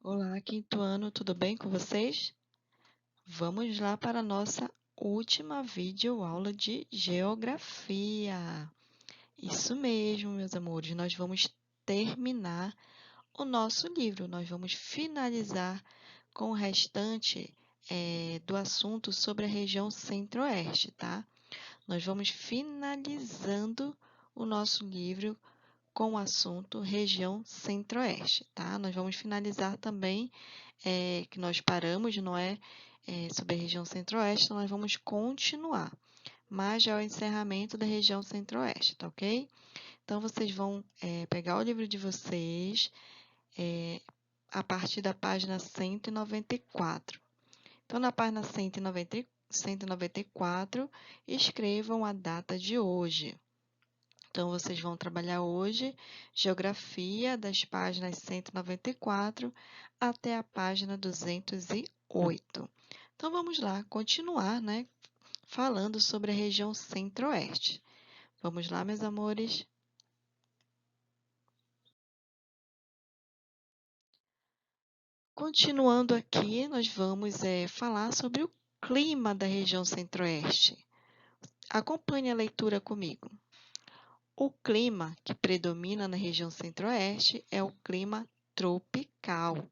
Olá, quinto ano, tudo bem com vocês? Vamos lá para a nossa última videoaula de geografia. Isso mesmo, meus amores, nós vamos terminar o nosso livro, nós vamos finalizar com o restante do assunto sobre a região centro-oeste, tá? Nós vamos finalizando o nosso livro com o assunto região centro-oeste, tá? Nós vamos finalizar também, que nós paramos, não é? Sobre a região centro-oeste, então nós vamos continuar, mas já é o encerramento da região centro-oeste, tá ok? Então, vocês vão pegar o livro de vocês a partir da página 194. Então, na página 194, escrevam a data de hoje. Então, vocês vão trabalhar hoje geografia das páginas 194 até a página 208. Então, vamos lá continuar, né, falando sobre a região centro-oeste. Vamos lá, meus amores? Continuando aqui, nós vamos falar sobre o clima da região centro-oeste. Acompanhe a leitura comigo. O clima que predomina na região centro-oeste é o clima tropical,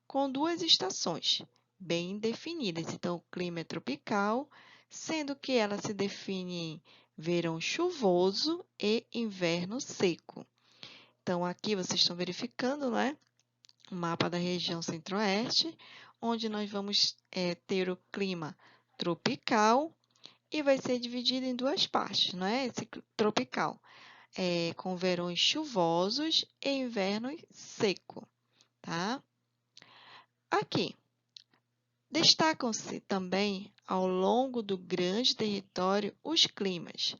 com duas estações bem definidas. Então, o clima é tropical, sendo que ela se define em verão chuvoso e inverno seco. Então, aqui vocês estão verificando, né, o mapa da região centro-oeste, onde nós vamos ter o clima tropical e vai ser dividido em duas partes, não é? Esse tropical, com verões chuvosos e inverno seco, tá? Aqui, destacam-se também, ao longo do grande território, os climas.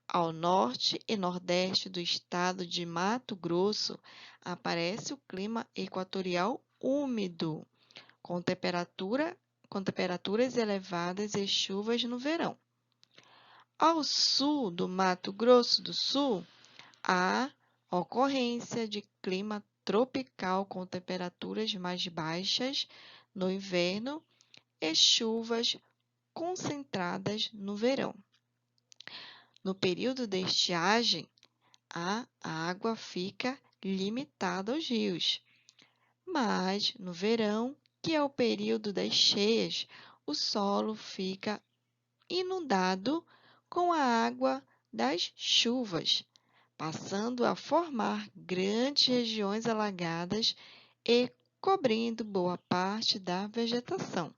Ao norte e nordeste do estado de Mato Grosso, aparece o clima equatorial úmido, com temperaturas elevadas e chuvas no verão. Ao sul do Mato Grosso do Sul, há ocorrência de clima tropical com temperaturas mais baixas no inverno e chuvas concentradas no verão. No período de estiagem, a água fica limitada aos rios, mas no verão, que é o período das cheias, o solo fica inundado com a água das chuvas, passando a formar grandes regiões alagadas e cobrindo boa parte da vegetação.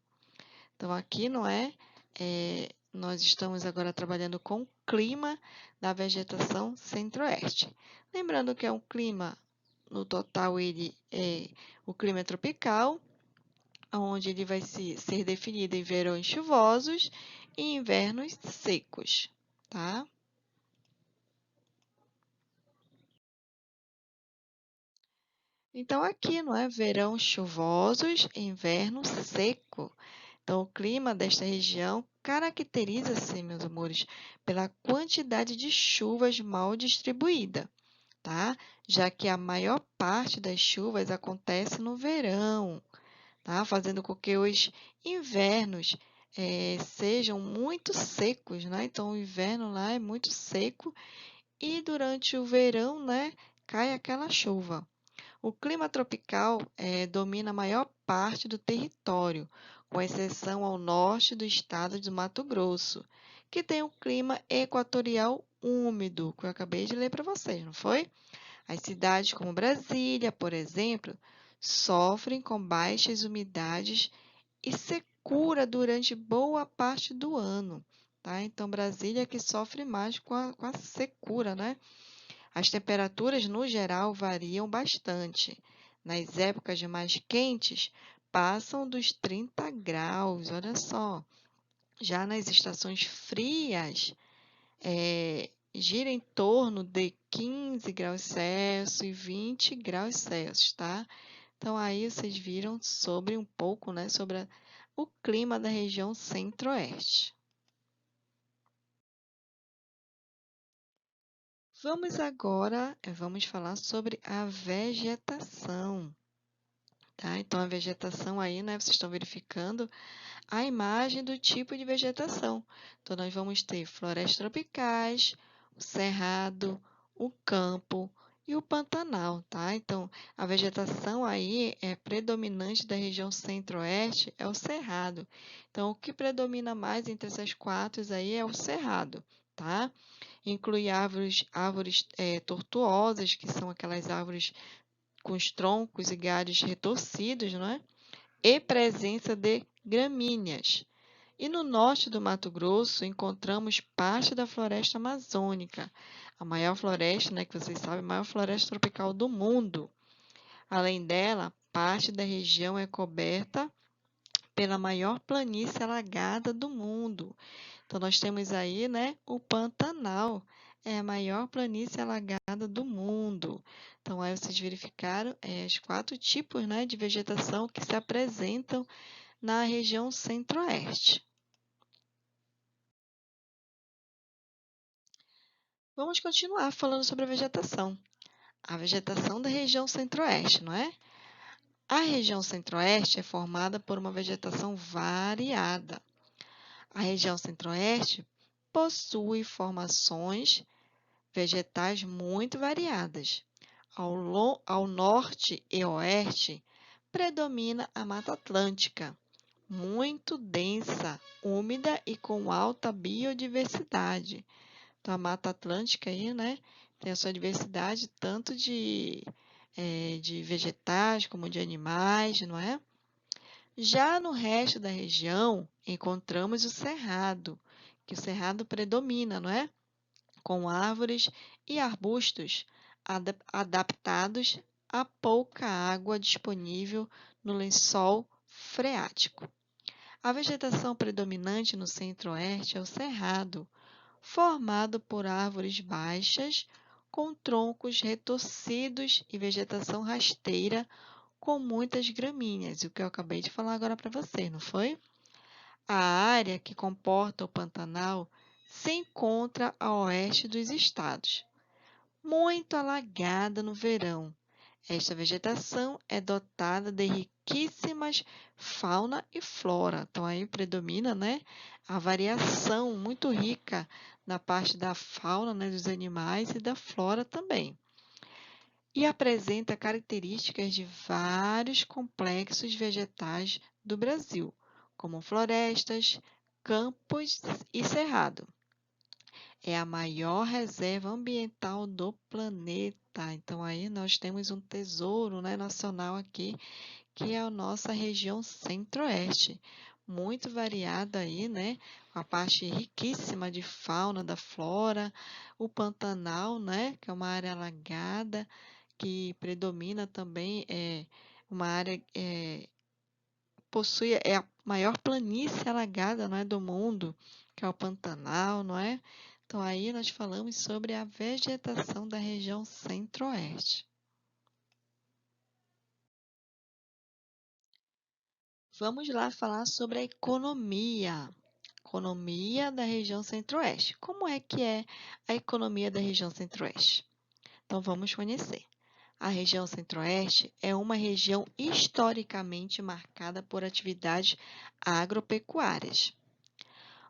Então, aqui não nós estamos agora trabalhando com o clima da vegetação centro-oeste. Lembrando que é um clima, no total, o clima é tropical, onde ele vai ser definido em verões chuvosos e invernos secos, tá? Então, aqui, não é? Verão chuvosos e inverno seco. Então, o clima desta região caracteriza-se, meus amores, pela quantidade de chuvas mal distribuída, tá? Já que a maior parte das chuvas acontece no verão, tá? Fazendo com que os invernos sejam muito secos, né? Então, o inverno lá é muito seco e durante o verão, né, cai aquela chuva. O clima tropical domina a maior parte do território, com exceção ao norte do estado de Mato Grosso, que tem um clima equatorial úmido, que eu acabei de ler para vocês, não foi? As cidades como Brasília, por exemplo, sofrem com baixas umidades e secura durante boa parte do ano, tá? Então, Brasília é que sofre mais com a secura, né? As temperaturas, no geral, variam bastante. Nas épocas mais quentes, passam dos 30 graus, olha só. Já nas estações frias, gira em torno de 15 graus Celsius e 20 graus Celsius, tá? Então, aí vocês viram sobre um pouco, né, sobre o clima da região centro-oeste. Vamos agora, vamos falar sobre a vegetação. tá? Então, a vegetação aí, né, vocês estão verificando a imagem do tipo de vegetação. Então, nós vamos ter florestas tropicais, o cerrado, o campo e o pantanal, tá? Então, a vegetação aí é predominante da região centro-oeste é o cerrado. Então, o que predomina mais entre essas quatro aí é o cerrado, tá? Inclui árvores tortuosas, que são aquelas árvores com os troncos e galhos retorcidos, não é? E presença de gramíneas. E no norte do Mato Grosso encontramos parte da floresta amazônica, a maior floresta, né, que vocês sabem, a maior floresta tropical do mundo. Além dela, parte da região é coberta pela maior planície alagada do mundo. Então, nós temos aí, né, o Pantanal, é a maior planície alagada do mundo. Então, aí vocês verificaram os quatro tipos, né, de vegetação que se apresentam na região centro-oeste. Vamos continuar falando sobre a vegetação. A vegetação da região centro-oeste, não é? A região centro-oeste é formada por uma vegetação variada. A região centro-oeste possui formações vegetais muito variadas. Ao norte e oeste predomina a Mata Atlântica, muito densa, úmida e com alta biodiversidade. Então, a Mata Atlântica aí, né, tem a sua diversidade tanto de vegetais como de animais, não é? Já no resto da região, encontramos o cerrado, que o cerrado predomina, não é? Com árvores e arbustos adaptados a pouca água disponível no lençol freático. A vegetação predominante no centro-oeste é o cerrado, formado por árvores baixas, com troncos retorcidos e vegetação rasteira, com muitas gramíneas, o que eu acabei de falar agora para você, não foi? A área que comporta o Pantanal se encontra a oeste dos estados, muito alagada no verão. Esta vegetação é dotada de riquíssimas fauna e flora. Então, aí predomina, né, a variação muito rica na parte da fauna, né, dos animais e da flora também. E apresenta características de vários complexos vegetais do Brasil, como florestas, campos e cerrado. É a maior reserva ambiental do planeta. Então, aí nós temos um tesouro, né, nacional aqui, que é a nossa região centro-oeste. Muito variada aí, né? A parte riquíssima de fauna, da flora, o Pantanal, né? Que é uma área alagada, que predomina também, uma área, possui, é a maior planície alagada, não é, do mundo, que é o Pantanal, não é? Então, aí nós falamos sobre a vegetação da região centro-oeste. Vamos lá falar sobre a economia. Economia da região centro-oeste. Como é que é a economia da região centro-oeste? Então, vamos conhecer. A região centro-oeste é uma região historicamente marcada por atividades agropecuárias.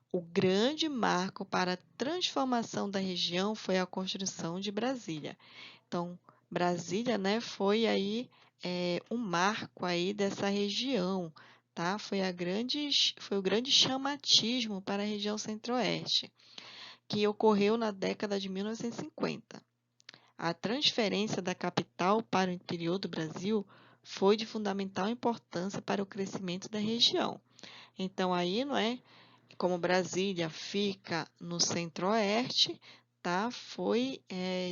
O grande marco para a transformação da região foi a construção de Brasília. Então, Brasília, né, foi aí um marco aí dessa região, tá? Foi o grande chamatismo para a região centro-oeste, que ocorreu na década de 1950. A transferência da capital para o interior do Brasil foi de fundamental importância para o crescimento da região. Então, aí, não é? Como Brasília fica no centro-oeste, tá? Foi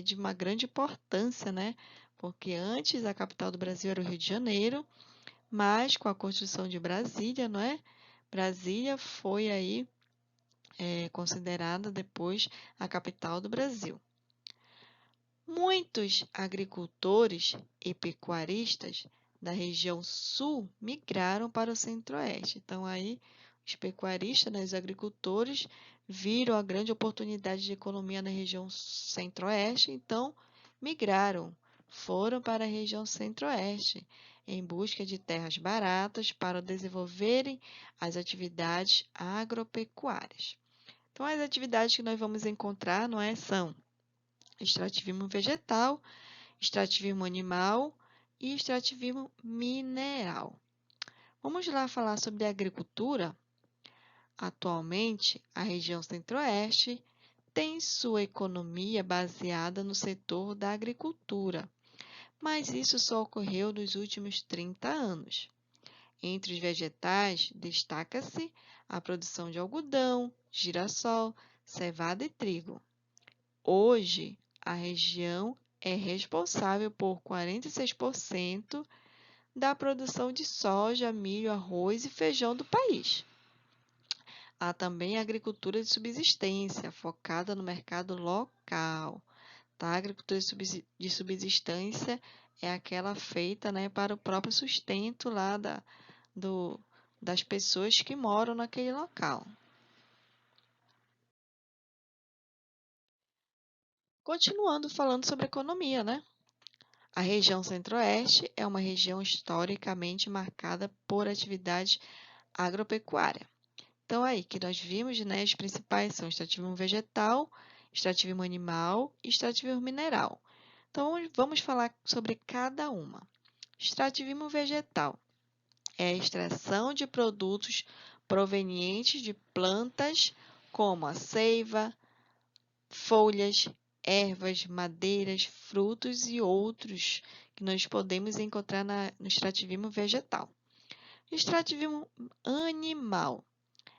de uma grande importância, né? Porque antes a capital do Brasil era o Rio de Janeiro, mas com a construção de Brasília, não é? Brasília foi aí considerada depois a capital do Brasil. Muitos agricultores e pecuaristas da região sul migraram para o centro-oeste. Então, aí, os pecuaristas, né, os agricultores, viram a grande oportunidade de economia na região centro-oeste, então migraram, foram para a região Centro-Oeste, em busca de terras baratas para desenvolverem as atividades agropecuárias. Então, as atividades que nós vamos encontrar, não é, são extrativismo vegetal, extrativismo animal e extrativismo mineral. Vamos lá falar sobre a agricultura? Atualmente, a região Centro-Oeste tem sua economia baseada no setor da agricultura, mas isso só ocorreu nos últimos 30 anos. Entre os vegetais, destaca-se a produção de algodão, girassol, cevada e trigo. Hoje, a região é responsável por 46% da produção de soja, milho, arroz e feijão do país. Há também a agricultura de subsistência, focada no mercado local. Tá? A agricultura de subsistência é aquela feita, né, para o próprio sustento lá das pessoas que moram naquele local. Continuando falando sobre economia, né? A região Centro-Oeste é uma região historicamente marcada por atividade agropecuária. Então, aí que nós vimos, né, os principais são extrativismo vegetal, extrativismo animal e extrativismo mineral. Então, vamos falar sobre cada uma. Extrativismo vegetal é a extração de produtos provenientes de plantas como a seiva, folhas, ervas, madeiras, frutos e outros que nós podemos encontrar no extrativismo vegetal. Extrativismo animal,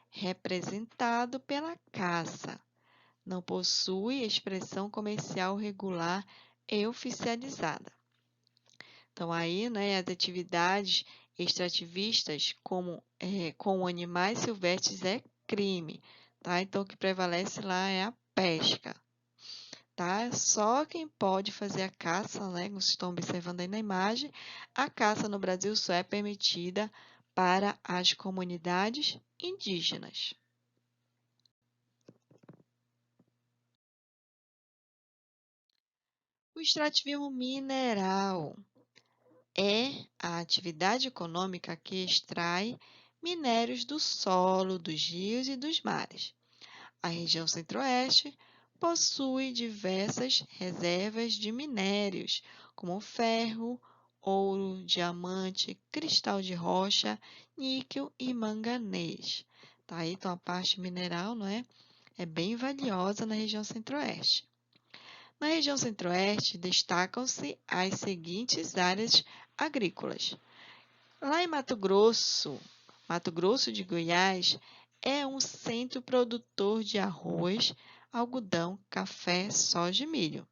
representado pela caça, não possui expressão comercial regular e oficializada. Então, aí, né, as atividades extrativistas com animais silvestres é crime, tá? Então, o que prevalece lá é a pesca, tá? Só quem pode fazer a caça, né, como vocês estão observando aí na imagem, a caça no Brasil só é permitida para as comunidades indígenas. O extrativismo mineral é a atividade econômica que extrai minérios do solo, dos rios e dos mares. A região Centro-Oeste possui diversas reservas de minérios, como ferro, ouro, diamante, cristal de rocha, níquel e manganês. Tá aí, então a parte mineral, não é? É bem valiosa na região Centro-Oeste. Na região Centro-Oeste destacam-se as seguintes áreas agrícolas. Lá em Mato Grosso de Goiás é um centro produtor de arroz, algodão, café, soja e milho.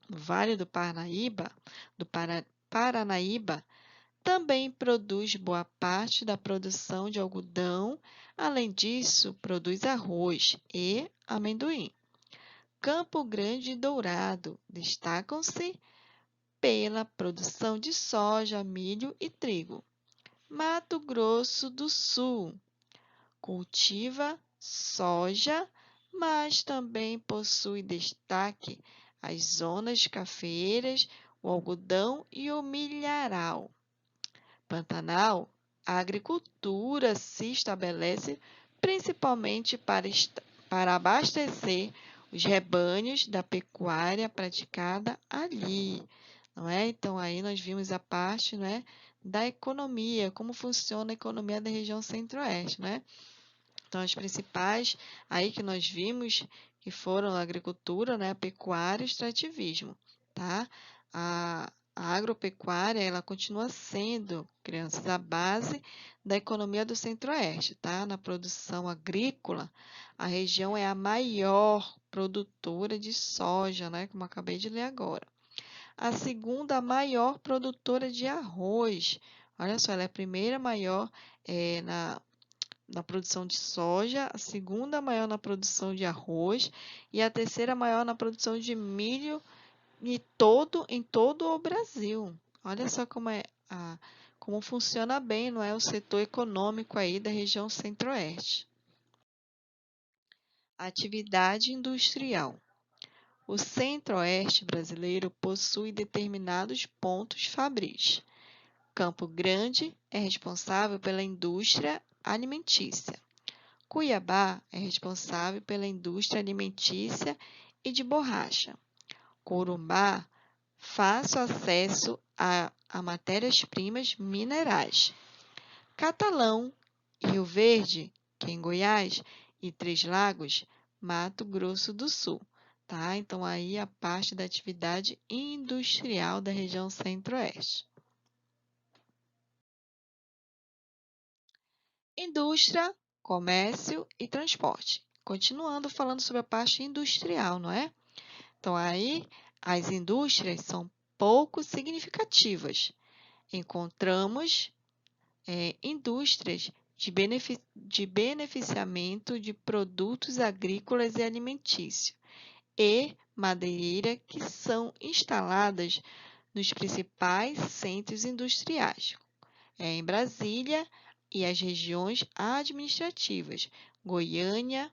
No Vale do Paranaíba, também produz boa parte da produção de algodão, além disso, produz arroz e amendoim. Campo Grande e Dourado destacam-se pela produção de soja, milho e trigo. Mato Grosso do Sul cultiva soja, mas também possui destaque as zonas cafeeiras, o algodão e o milharal. Pantanal, a agricultura se estabelece principalmente para abastecer os rebanhos da pecuária praticada ali, não é? Então, aí nós vimos a parte, né, da economia, como funciona a economia da região Centro-Oeste, né? Então, as principais aí que nós vimos que foram a agricultura, né, a pecuária e o extrativismo, tá? A agropecuária, ela continua sendo, crianças, a base da economia do Centro-Oeste, tá? Na produção agrícola, a região é a maior produtora de soja, né, como eu acabei de ler agora. A segunda maior produtora de arroz. Olha só, ela é a primeira maior na produção de soja, a segunda maior na produção de arroz e a terceira maior na produção de milho em todo o Brasil. Olha só como funciona bem, não é, o setor econômico aí da região Centro-Oeste. Atividade industrial. O centro-oeste brasileiro possui determinados pontos fabris. Campo Grande é responsável pela indústria alimentícia. Cuiabá é responsável pela indústria alimentícia e de borracha. Corumbá, fácil acesso a matérias-primas minerais. Catalão, Rio Verde, que é em Goiás, e Três Lagos, Mato Grosso do Sul. Tá? Então, aí a parte da atividade industrial da região centro-oeste. Indústria, comércio e transporte. Continuando falando sobre a parte industrial, não é? Então, aí, as indústrias são pouco significativas. Encontramos indústrias de beneficiamento de produtos agrícolas e alimentícios e madeireira que são instaladas nos principais centros industriais, em Brasília e as regiões administrativas, Goiânia,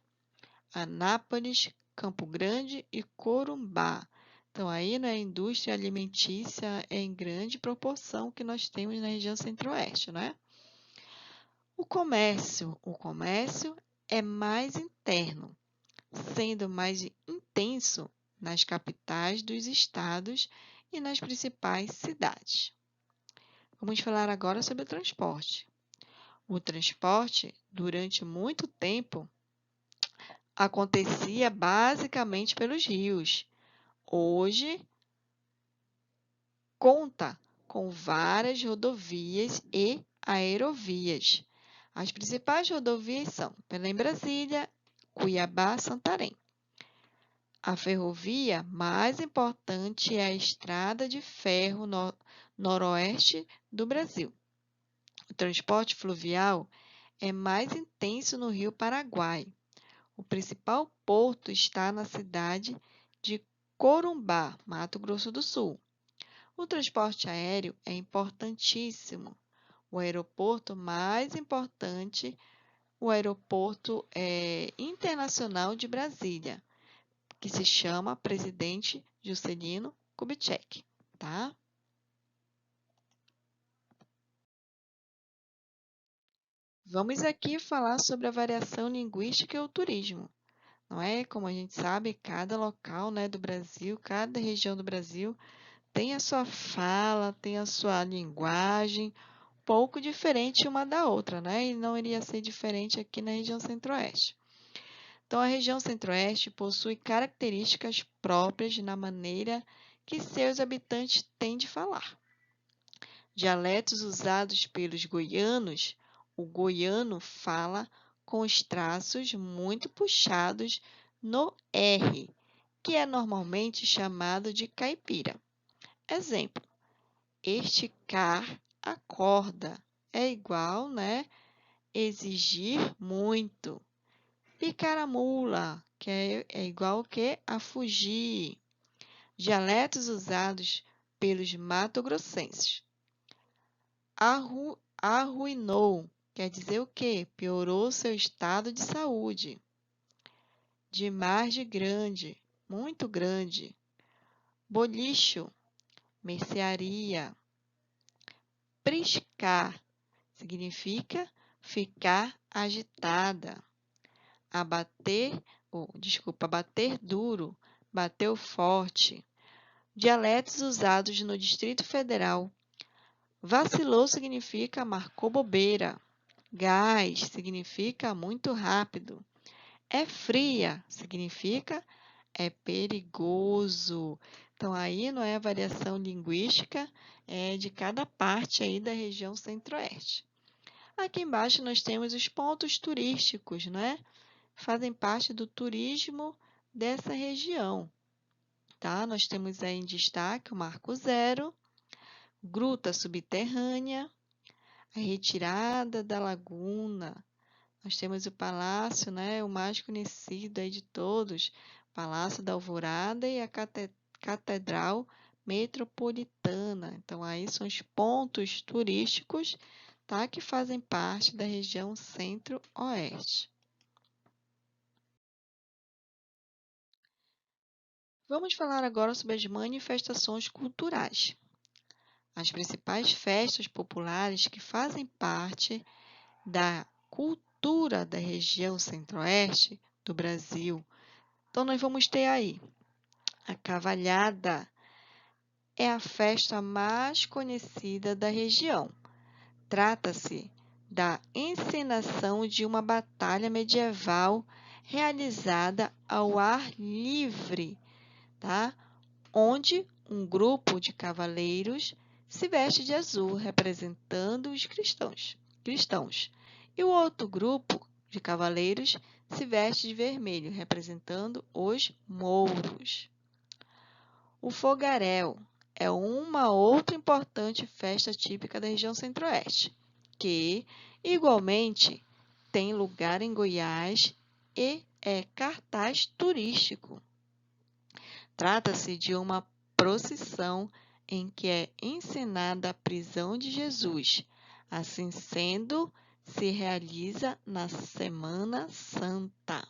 Anápolis, Campo Grande e Corumbá. Então, aí na indústria alimentícia é em grande proporção que nós temos na região centro-oeste, né? O comércio é mais interno, sendo mais intenso nas capitais dos estados e nas principais cidades. Vamos falar agora sobre o transporte. O transporte, durante muito tempo, acontecia basicamente pelos rios. Hoje, conta com várias rodovias e aerovias. As principais rodovias são Belém-Brasília, Cuiabá-Santarém. A ferrovia mais importante é a Estrada de Ferro Noroeste do Brasil. O transporte fluvial é mais intenso no Rio Paraguai. O principal porto está na cidade de Corumbá, Mato Grosso do Sul. O transporte aéreo é importantíssimo. O aeroporto mais importante, o Aeroporto Internacional de Brasília, que se chama Presidente Juscelino Kubitschek, tá? Vamos aqui falar sobre a variação linguística e o turismo. Não é? Como a gente sabe, cada local, né, do Brasil, cada região do Brasil tem a sua fala, tem a sua linguagem, um pouco diferente uma da outra, né? E não iria ser diferente aqui na região centro-oeste. Então, a região centro-oeste possui características próprias na maneira que seus habitantes têm de falar. Dialetos usados pelos goianos, o goiano fala com os traços muito puxados no R, que é normalmente chamado de caipira. Exemplo: esticar a corda é igual, né? Exigir muito. Picar a mula, que é igual que a fugir. Dialetos usados pelos mato-grossenses. Arruinou, quer dizer o quê? Piorou seu estado de saúde. Demais de grande, muito grande. Bolicho, mercearia. Priscar significa ficar agitada. Bater duro, bateu forte. Dialetos usados no Distrito Federal. Vacilou significa marcou bobeira. Gás significa muito rápido. É fria significa é perigoso. Então, aí não é a variação linguística de cada parte aí da região centro-oeste. Aqui embaixo nós temos os pontos turísticos, né? Fazem parte do turismo dessa região. Tá? Nós temos aí em destaque o Marco Zero, Gruta Subterrânea, a Retirada da Laguna. Nós temos o palácio, né, o mais conhecido aí de todos, Palácio da Alvorada e a Catedral Metropolitana. Então, aí são os pontos turísticos, tá, que fazem parte da região centro-oeste. Vamos falar agora sobre as manifestações culturais. As principais festas populares que fazem parte da cultura da região centro-oeste do Brasil. Então, nós vamos ter aí a Cavalhada, é a festa mais conhecida da região. Trata-se da encenação de uma batalha medieval realizada ao ar livre, tá? Onde um grupo de cavaleiros se veste de azul, representando os cristãos, e o outro grupo de cavaleiros se veste de vermelho, representando os mouros. O fogaréu é uma outra importante festa típica da região centro-oeste, que, igualmente, tem lugar em Goiás e é cartaz turístico. Trata-se de uma procissão em que é encenada a prisão de Jesus. Assim sendo, se realiza na Semana Santa.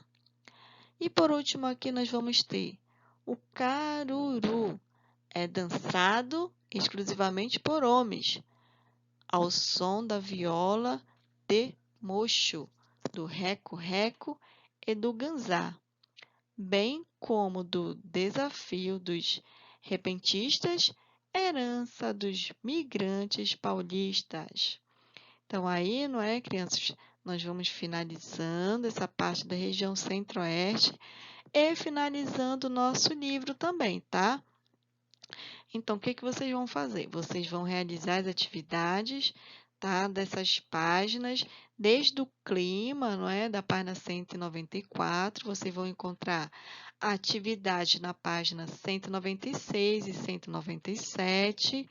E por último, aqui nós vamos ter o caruru. É dançado exclusivamente por homens, ao som da viola de mocho, do reco-reco e do ganzá, bem como do desafio dos repentistas, herança dos migrantes paulistas. Então, aí, não é, crianças? Nós vamos finalizando essa parte da região centro-oeste e finalizando o nosso livro também, tá? Então, o que que vocês vão fazer? Vocês vão realizar as atividades, tá, dessas páginas, desde o clima, não é, da página 194, vocês vão encontrar a atividade na página 196 e 197.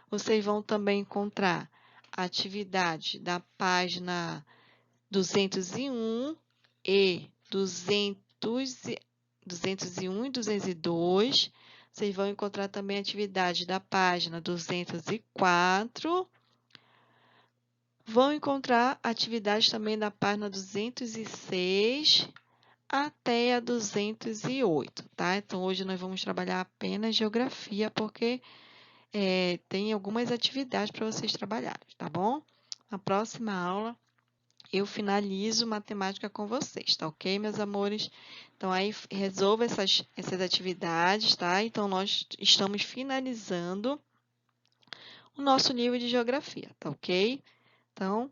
Vocês vão também encontrar a atividade da página 201 e 201 e 202. Vocês vão encontrar também a atividade da página 204. Vão encontrar atividades também da página 206 até a 208, tá? Então, hoje nós vamos trabalhar apenas geografia, porque tem algumas atividades para vocês trabalharem, tá bom? Na próxima aula, eu finalizo matemática com vocês, tá ok, meus amores? Então, aí resolva essas atividades, tá? Então, nós estamos finalizando o nosso nível de geografia, tá ok? Então,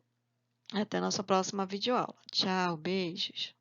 até a nossa próxima videoaula. Tchau, beijos!